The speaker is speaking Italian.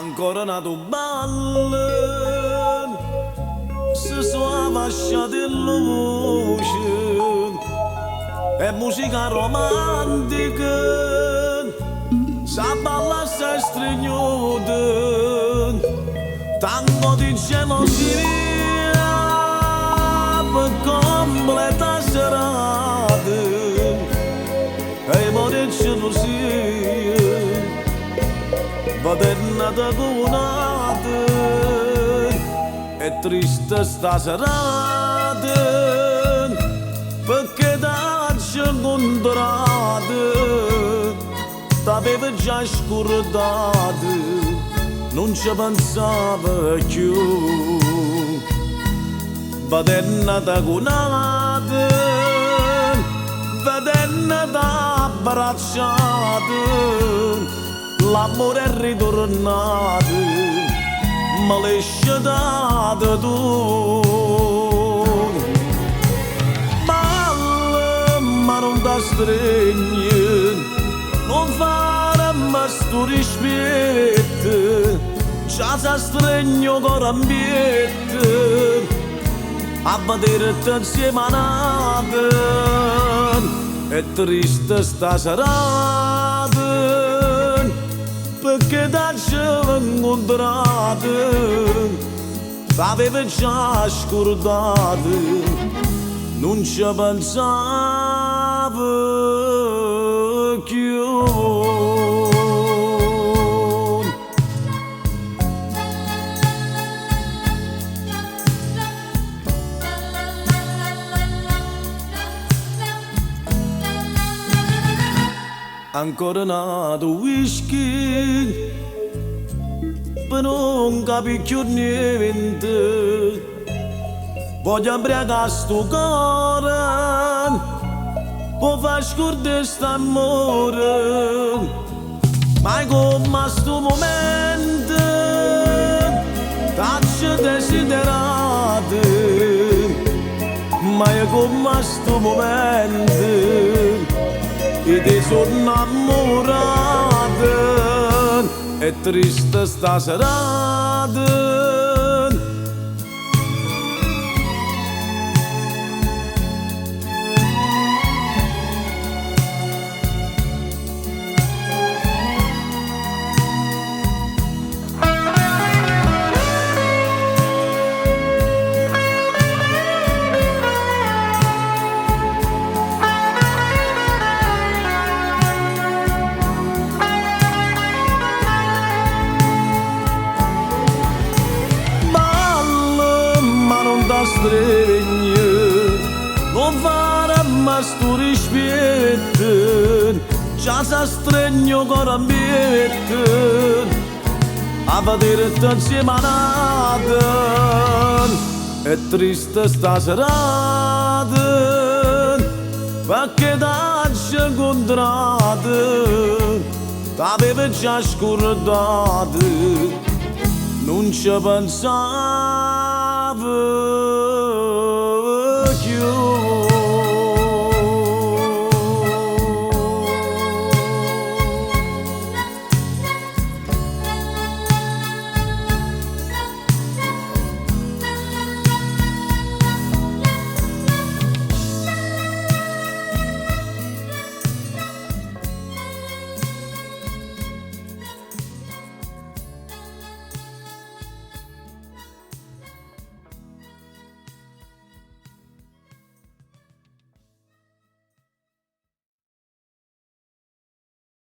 Ancora nato ballo, si suava ascia della voce, è musica romantica, sa balla se stregnuta, tango di gelosia, per completa serata, e muore gelosia. Vadenna da gunata, è triste sta serata, perché da incontrata, t'aveva già scordata, non ci pensava più. Vadenna da gunata, vadenna da abbracciata, l'amore è ritornato, ma l'esce dato tu. Balla, ma non da stregni, non fare ma sto rispetto, già sa stregno con ambiente, a vedere te insieme a nata, è triste sta serata, perché da cielo incontrato t'aveva già scordato, non ci pensava più. Ancora nato whisky, per non capire più niente, voglio imbriagare sto cuore, può far scordare st'amore, ma come sto momento, t'accio desiderato, ma come sto momento, e ti sono innamorato, è triste sta serata. Non fare ma sto rispetto, già sa stregno con ambiente, a vedere te insieme a nata, è triste sta serata, perché da ci incontrato, t'aveva già scordato, non ci pensava.